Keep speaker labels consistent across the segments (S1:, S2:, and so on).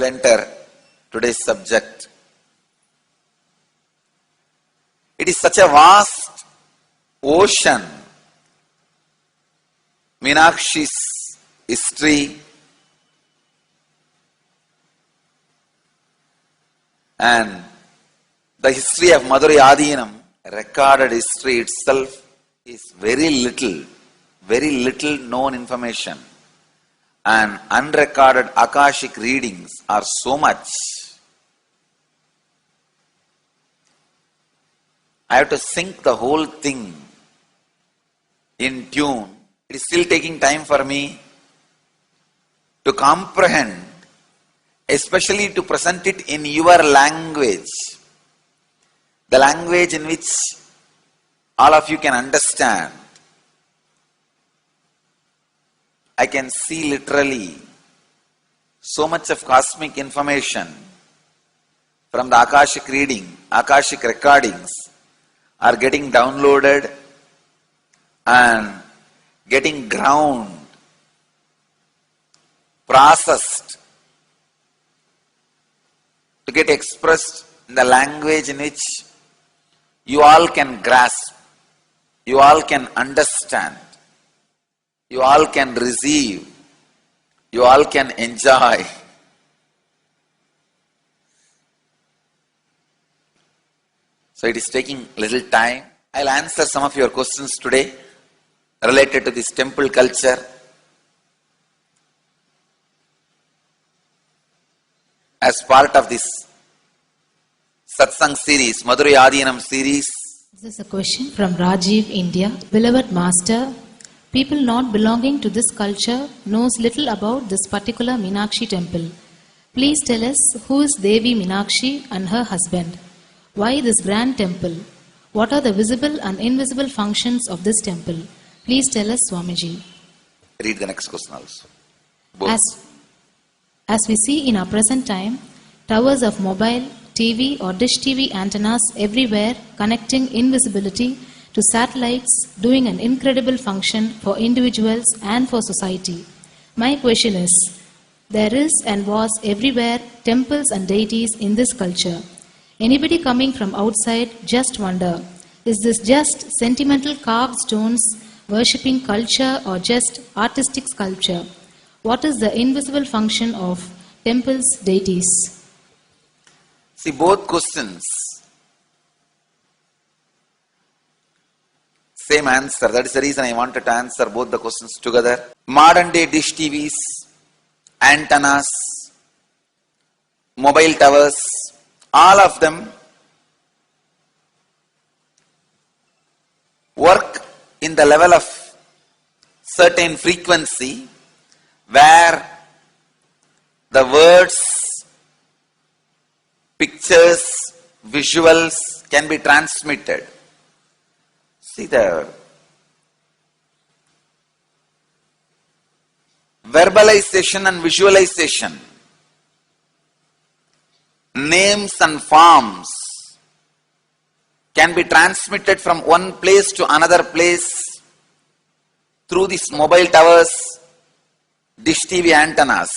S1: will enter today's subject. It is such a vast ocean, Meenakshi's history, and the history of Madurai Adinam, recorded history itself, is very little known information, and unrecorded Akashic readings are so much. I have to sync the whole thing in tune. It is still taking time for me to comprehend, especially to present it in your language, the language in which all of you can understand. I can see literally so much of cosmic information from the Akashic reading, Akashic recordings are getting downloaded and getting ground, processed to get expressed in the language in which you all can grasp, you all can understand, you all can receive, you all can enjoy. So it is taking little time. I'll answer some of your questions today related to this temple culture. As part of this Satsang series, Madurai Adinam series.
S2: This is a question from Rajiv, India. Beloved Master, people not belonging to this culture knows little about this particular Meenakshi temple. Please tell us who is Devi Meenakshi and her husband. Why this grand temple? What are the visible and invisible functions of this temple? Please tell us, Swamiji.
S1: Read the next question also. Both.
S2: As we see in our present time, towers of mobile, TV or dish TV antennas everywhere connecting invisibility to satellites, doing an incredible function for individuals and for society. My question is, there is and was everywhere temples and deities in this culture. Anybody coming from outside just wonder, is this just sentimental carved stones, worshipping culture or just artistic sculpture? What is the invisible function of temples, deities?
S1: See, both questions, same answer. That is the reason I wanted to answer both the questions together. Modern day dish TVs, antennas, mobile towers, all of them work in the level of certain frequency where the words, pictures, visuals can be transmitted. See, the verbalization and visualization, names and forms can be transmitted from one place to another place through these mobile towers, dish TV antennas.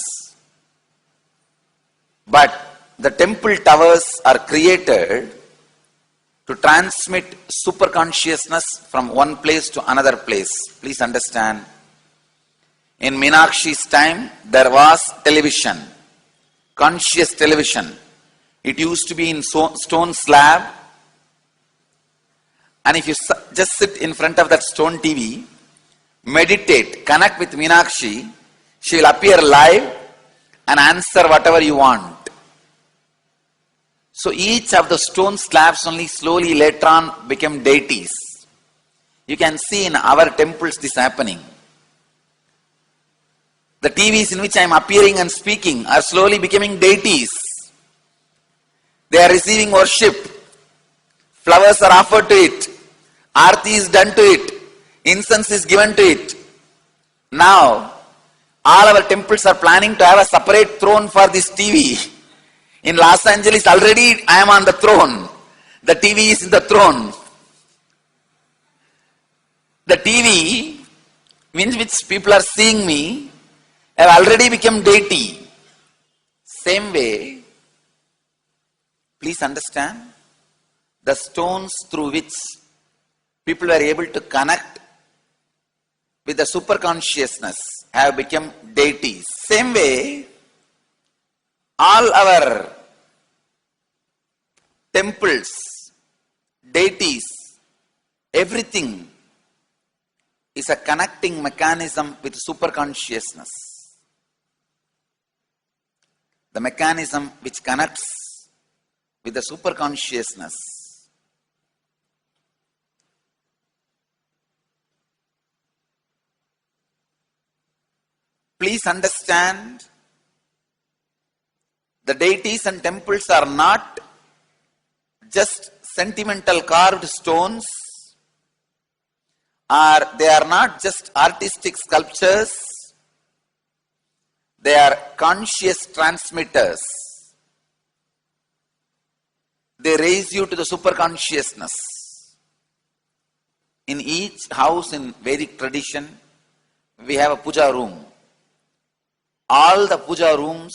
S1: But the temple towers are created to transmit super consciousness from one place to another place. Please understand, in Meenakshi's time there was television, conscious television. It used to be in stone slab, and if you just sit in front of that stone TV, meditate, connect with Meenakshi, she will appear live and answer whatever you want. So each of the stone slabs only slowly later on became deities. You can see in our temples this happening. The TVs in which I am appearing and speaking are slowly becoming deities. They are receiving worship. Flowers are offered to it. Aarti is done to it. Incense is given to it. Now, all our temples are planning to have a separate throne for this TV. In Los Angeles, already I am on the throne. The TV is in the throne. The TV, in which people are seeing me, have already become deity. Same way, please understand, the stones through which people were able to connect with the superconsciousness have become deities. Same way, all our temples, deities, everything is a connecting mechanism with superconsciousness. The mechanism which connects with the superconsciousness. Please understand, the deities and temples are not just sentimental carved stones, or they are not just artistic sculptures, they are conscious transmitters. They raise you to the superconsciousness. In each house in Vedic tradition, we have a puja room. All the puja rooms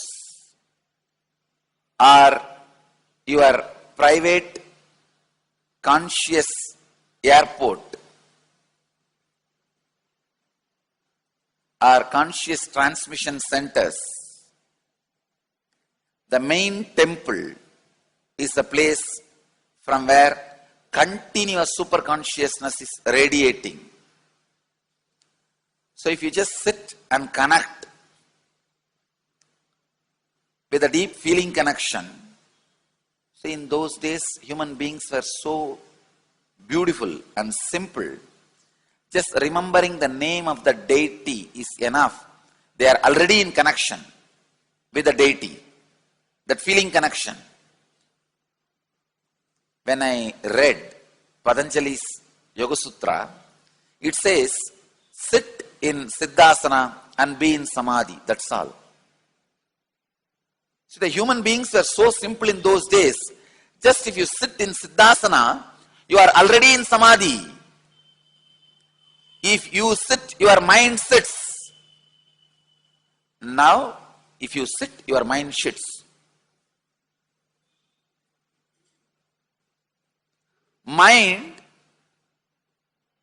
S1: are your private conscious airport, are conscious transmission centers. The main temple is the place from where continuous superconsciousness is radiating. So if you just sit and connect with a deep feeling connection, see, in those days human beings were so beautiful and simple. Just remembering the name of the deity is enough. They are already in connection with the deity. That feeling connection. When I read Patanjali's Yoga Sutra, it says, sit in Siddhasana and be in Samadhi. That's all. So the human beings were so simple in those days. Just if you sit in Siddhasana, you are already in Samadhi. If you sit, your mind sits. Now, if you sit, your mind sits. Mind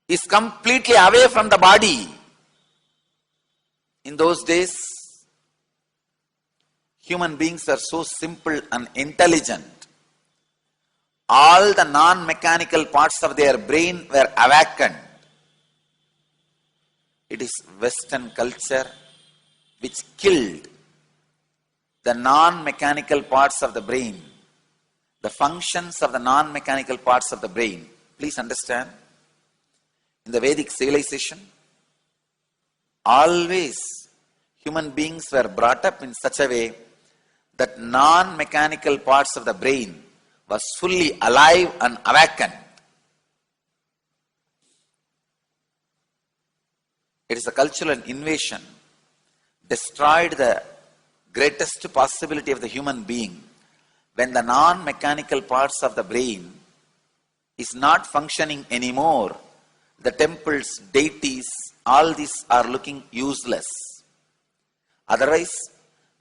S1: is completely away from the body. In those days, human beings were so simple and intelligent. All the non-mechanical parts of their brain were awakened. It is Western culture which killed the non-mechanical parts of the brain, the functions of the non-mechanical parts of the brain. Please understand, in the Vedic civilization, always human beings were brought up in such a way that non-mechanical parts of the brain was fully alive and awakened. It is a cultural invasion, destroyed the greatest possibility of the human being when the non-mechanical parts of the brain is not functioning anymore. The temples, deities, all these are looking useless. Otherwise,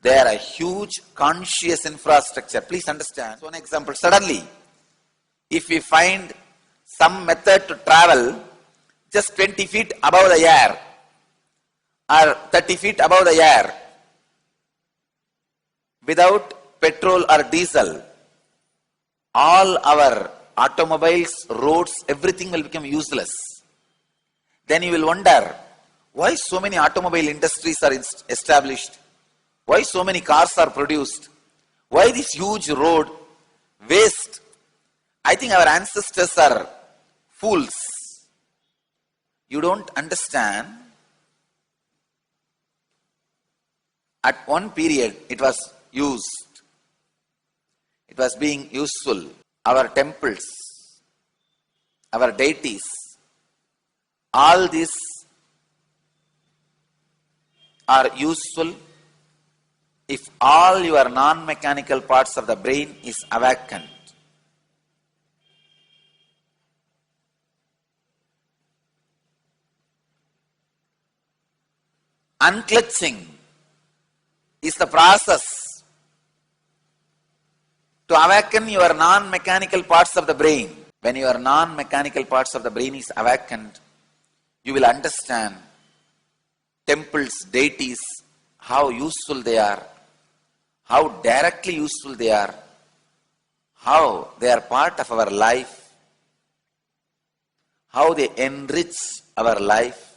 S1: they are a huge conscious infrastructure. Please understand. So, an example, suddenly, if we find some method to travel just 20 feet above the air, or 30 feet above the air, without petrol or diesel, all our automobiles, roads, everything will become useless. Then you will wonder, why so many automobile industries are established? Why so many cars are produced? Why this huge road waste? I think our ancestors are fools. You don't understand. At one period, it was used. It was being useful. Our temples, our deities, all these are useful if all your non-mechanical parts of the brain is awakened. Unclutching is the process to awaken your non-mechanical parts of the brain. When your non-mechanical parts of the brain is awakened, you will understand temples, deities, how useful they are, how directly useful they are, how they are part of our life, how they enrich our life,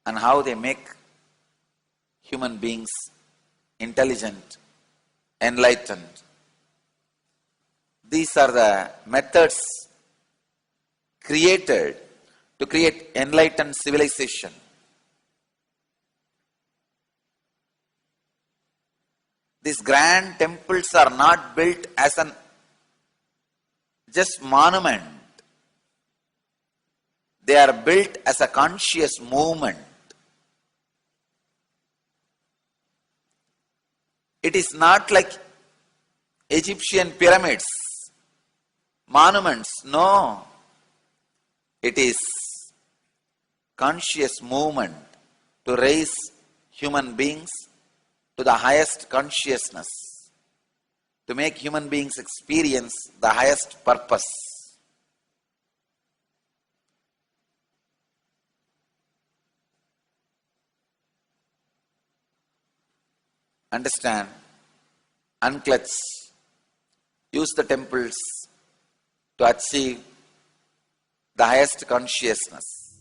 S1: and how they make human beings intelligent, enlightened. These are the methods created to create enlightened civilization. These grand temples are not built as an just monument. They are built as a conscious movement. It is not like Egyptian pyramids, monuments. No. It is conscious movement to raise human beings to the highest consciousness, to make human beings experience the highest purpose. Understand, unclutch, use the temples to achieve the highest consciousness.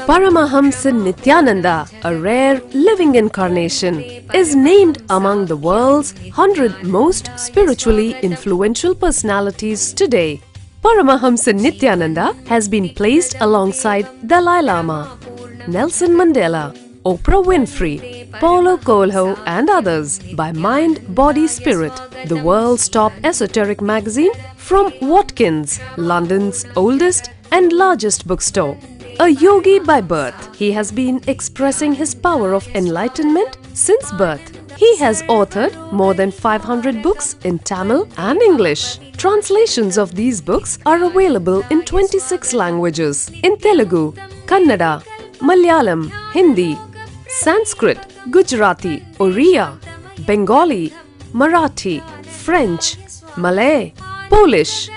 S3: Paramahamsa Nityananda, a rare living incarnation, is named among the world's 100 most spiritually influential personalities today. Paramahamsa Nityananda has been placed alongside Dalai Lama, Nelson Mandela, Oprah Winfrey, Paulo Coelho and others by Mind, Body, Spirit, the world's top esoteric magazine from Watkins, London's oldest and largest bookstore. A yogi by birth, he has been expressing his power of enlightenment since birth. He has authored more than 500 books in Tamil and English. Translations of these books are available in 26 languages in Telugu, Kannada, Malayalam, Hindi, Sanskrit, Gujarati, Oriya, Bengali, Marathi, French, Malay, Polish,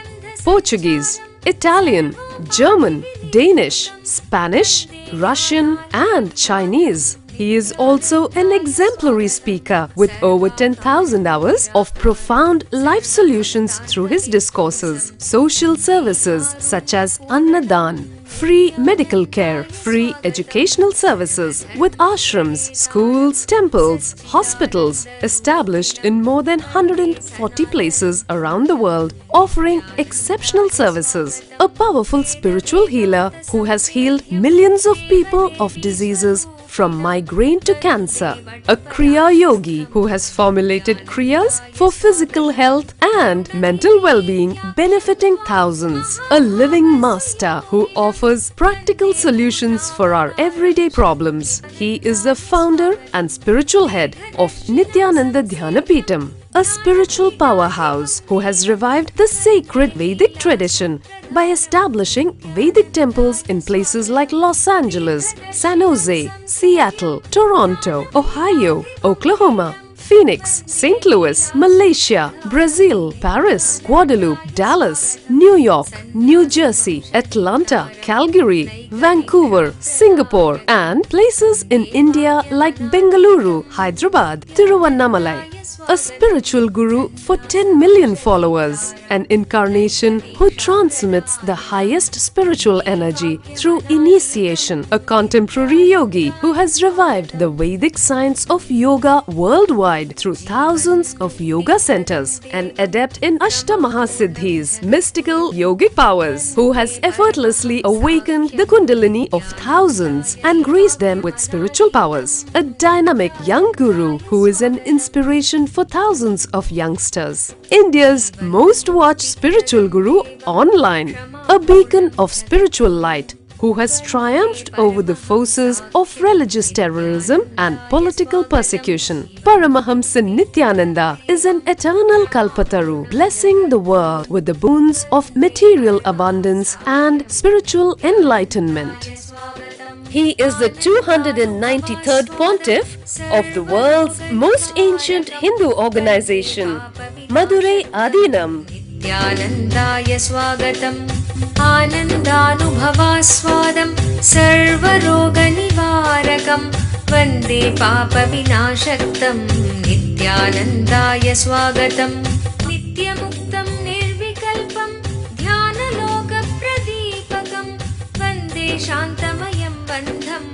S3: Portuguese, Italian, German, Danish, Spanish, Russian and Chinese. He is also an exemplary speaker with over 10,000 hours of profound life solutions through his discourses. Social services such as Annadan, free medical care, free educational services with ashrams, schools, temples, hospitals established in more than 140 places around the world, offering exceptional services. A powerful spiritual healer who has healed millions of people of diseases from migraine to cancer. A Kriya Yogi who has formulated Kriyas for physical health and mental well-being benefiting thousands. A living master who offers practical solutions for our everyday problems. He is the founder and spiritual head of Nityananda Dhyanapeetham, a spiritual powerhouse who has revived the sacred Vedic tradition by establishing Vedic temples in places like Los Angeles, San Jose, Seattle, Toronto, Ohio, Oklahoma, Phoenix, St. Louis, Malaysia, Brazil, Paris, Guadeloupe, Dallas, New York, New Jersey, Atlanta, Calgary, Vancouver, Singapore, and places in India like Bengaluru, Hyderabad, Tiruvannamalai. A spiritual guru for 10 million followers, an incarnation who transmits the highest spiritual energy through initiation, a contemporary yogi who has revived the Vedic science of yoga worldwide through thousands of yoga centers, an adept in Ashtamahasiddhis, mystical yogic powers, who has effortlessly awakened the Kundalini of thousands and graced them with spiritual powers, a dynamic young guru who is an inspiration for thousands of youngsters. India's most watched spiritual guru online, a beacon of spiritual light who has triumphed over the forces of religious terrorism and political persecution. Paramahamsa Nityananda is an eternal Kalpataru, blessing the world with the boons of material abundance and spiritual enlightenment. He is the 293rd pontiff of the world's most ancient Hindu organization, Madurai Adinam.
S4: Nityanandaya swagatam Anandanubhavaswadam Sarvaroganivarakam Vande Papa Vinashaktam Nityanandaya swagatam Nityamuktam Nirvikalpam Dhyanaloka Pradipakam Vande Shantamayam Bandham